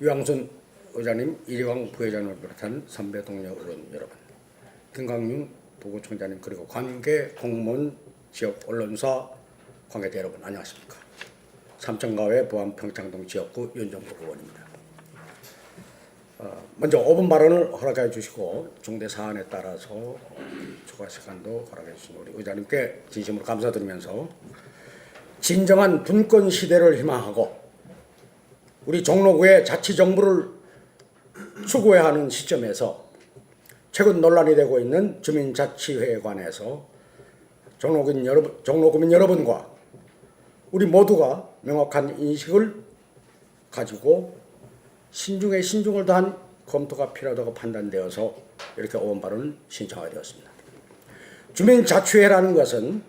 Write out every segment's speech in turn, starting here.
유양순 의장님, 이리광 부회장님을 비롯한 선배 동료 의원 여러분, 김광윤 부구청장님, 그리고 관계 공무원 지역 언론사 관계자 여러분, 안녕하십니까. 삼천가회 부안 평창동 지역구 윤정국 의원입니다. 먼저 5분 발언을 허락해 주시고 중대 사안에 따라서 추가 시간도 허락해 주신 우리 의장님께 진심으로 감사드리면서 진정한 분권 시대를 희망하고 우리 종로구의 자치정부를 추구해야 하는 시점에서 최근 논란이 되고 있는 주민자치회에 관해서 종로구민 여러분과 우리 모두가 명확한 인식을 가지고 신중에 신중을 더한 검토가 필요하다고 판단되어서 이렇게 5분 발언을 신청하게 되었습니다. 주민자치회라는 것은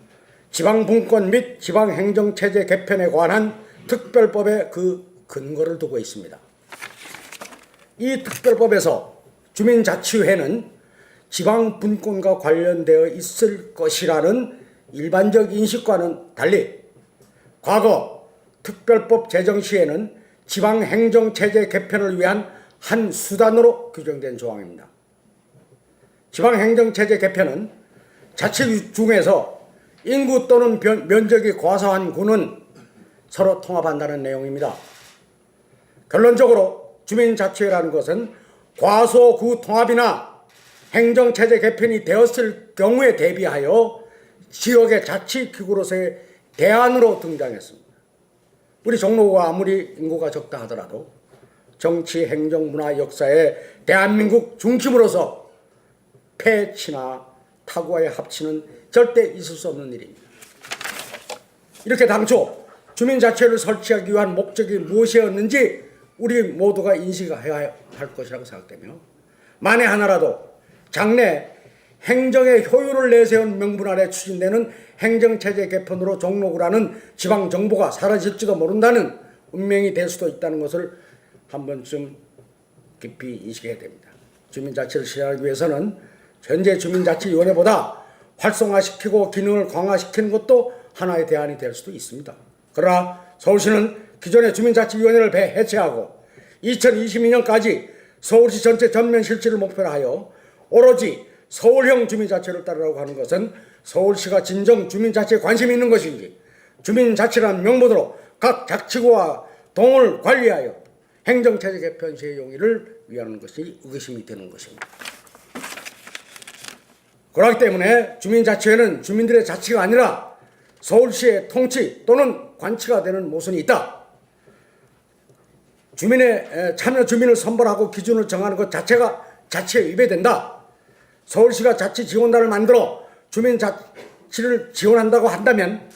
지방분권 및 지방행정체제 개편에 관한 특별법의 그 근거를 두고 있습니다. 이 특별법에서 주민자치회는 지방분권과 관련되어 있을 것이라는 일반적 인식과는 달리 과거 특별법 제정 시에는 지방행정체제 개편을 위한 한 수단으로 규정된 조항입니다. 지방행정체제 개편은 자치 중에서 인구 또는 면적이 과소한 구는 서로 통합한다는 내용입니다. 결론적으로 주민자치회라는 것은 과소구 통합이나 행정체제 개편이 되었을 경우에 대비하여 지역의 자치기구로서의 대안으로 등장했습니다. 우리 종로구가 아무리 인구가 적다 하더라도 정치, 행정, 문화, 역사의 대한민국 중심으로서 폐치나 타구와의 합치는 절대 있을 수 없는 일입니다. 이렇게 당초 주민자치회를 설치하기 위한 목적이 무엇이었는지 우리 모두가 인식해야 할 것이라고 생각되며 만에 하나라도 장래 행정의 효율을 내세운 명분 아래 추진되는 행정체제 개편으로 종로구라는 지방정부가 사라질지도 모른다는 운명이 될 수도 있다는 것을 한 번쯤 깊이 인식해야 됩니다. 주민자치를 실현하기 위해서는 현재 주민자치위원회보다 활성화시키고 기능을 강화시키는 것도 하나의 대안이 될 수도 있습니다. 그러나 서울시는 기존의 주민자치위원회를 해체하고 2022년까지 서울시 전체 전면 실시를 목표로 하여 오로지 서울형 주민자치를 따르라고 하는 것은 서울시가 진정 주민자치에 관심이 있는 것인지 주민자치라는 명분으로 각 자치구와 동을 관리하여 행정체제 개편 시의 용의를 위하는 것이 의구심이 되는 것입니다. 그렇기 때문에 주민자치회는 주민들의 자치가 아니라 서울시의 통치 또는 관치가 되는 모순이 있다. 주민의 참여 주민을 선발하고 기준을 정하는 것 자체가 자치에 위배된다. 서울시가 자치지원단을 만들어 주민자치를 지원한다고 한다면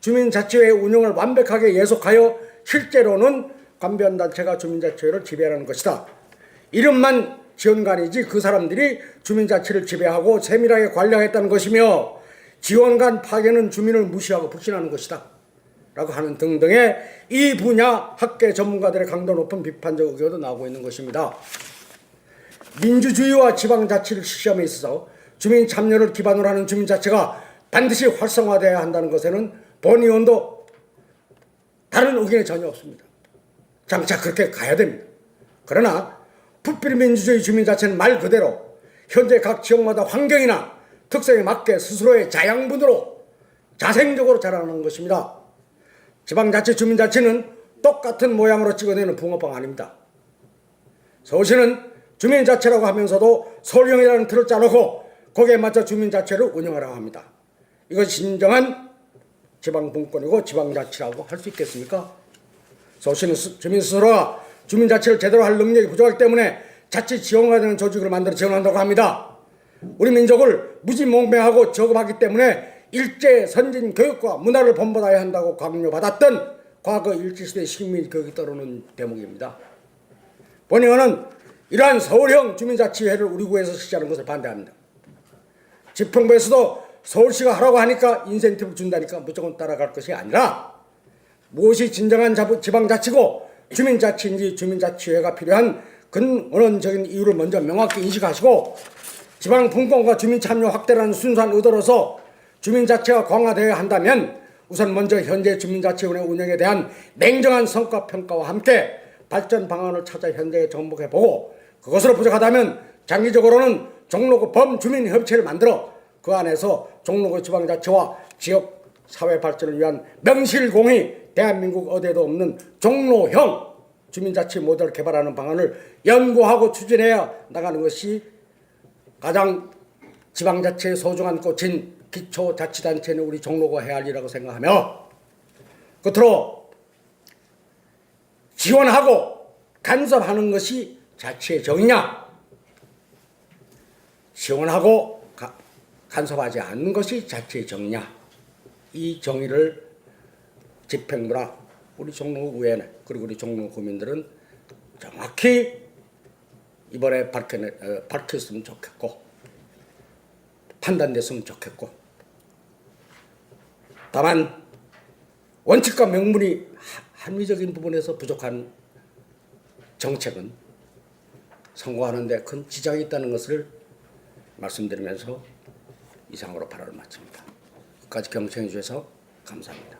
주민자치회의 운영을 완벽하게 예속하여 실제로는 관변단체가 주민자치회를 지배하는 것이다. 이름만 지원관이지 그 사람들이 주민자치를 지배하고 세밀하게 관리하겠다는 것이며 지원관 파견은 주민을 무시하고 불신하는 것이다. 라고 하는 등등의 이 분야 학계 전문가들의 강도 높은 비판적 의견도 나오고 있는 것입니다. 민주주의와 지방자치를 실시함에 있어서 주민 참여를 기반으로 하는 주민자치가 반드시 활성화되어야 한다는 것에는 본 의원도 다른 의견이 전혀 없습니다. 장차 그렇게 가야 됩니다. 그러나 부필민주주의 주민자치는 말 그대로 현재 각 지역마다 환경이나 특성에 맞게 스스로의 자양분으로 자생적으로 자라나는 것입니다. 지방자치 주민자치는 똑같은 모양으로 찍어내는 붕어빵 아닙니다. 서울시는 주민자치라고 하면서도 서울형이라는 틀을 짜놓고 거기에 맞춰 주민자치를 운영하라고 합니다. 이것이 진정한 지방분권이고 지방자치라고 할 수 있겠습니까? 서울시는 주민 스스로가 주민자치를 제대로 할 능력이 부족하기 때문에 자치 지원가 되는 조직을 만들어 지원한다고 합니다. 우리 민족을 무지몽매하고 저급하기 때문에 일제 선진 교육과 문화를 본받아야 한다고 강요받았던 과거 일제시대 식민 교육이 떠오르는 대목입니다. 본의원은 이러한 서울형 주민자치회를 우리 구에서 실시하는 것을 반대합니다. 지평부에서도 서울시가 하라고 하니까 인센티브 준다니까 무조건 따라갈 것이 아니라 무엇이 진정한 지방자치고 주민자치인지 주민자치회가 필요한 근원적인 이유를 먼저 명확히 인식하시고 지방분권과 주민참여 확대라는 순수한 의도로서 주민자치가 강화되어야 한다면 우선 먼저 현재 주민자치원의 운영에 대한 냉정한 성과평가와 함께 발전 방안을 찾아 현장에 접목해보고 그것으로 부족하다면 장기적으로는 종로구 범주민협의체를 만들어 그 안에서 종로구 지방자치와 지역 사회 발전을 위한 명실공히 대한민국 어디에도 없는 종로형 주민자치 모델을 개발하는 방안을 연구하고 추진해야 나가는 것이 가장 지방자치의 소중한 꽃인 기초자치단체는 우리 종로구가 해야 할 일이라고 생각하며, 끝으로 지원하고 간섭하는 것이 자치의 정의냐, 지원하고 간섭하지 않는 것이 자치의 정의냐, 이 정의를 집행부나 우리 종로구의회 그리고 우리 종로 구민들은 정확히 이번에 밝혔으면 좋겠고 판단됐으면 좋겠고, 다만 원칙과 명분이 합리적인 부분에서 부족한 정책은 성공하는 데 큰 지장이 있다는 것을 말씀드리면서 이상으로 발언을 마칩니다. 끝까지 경청해 주셔서 감사합니다.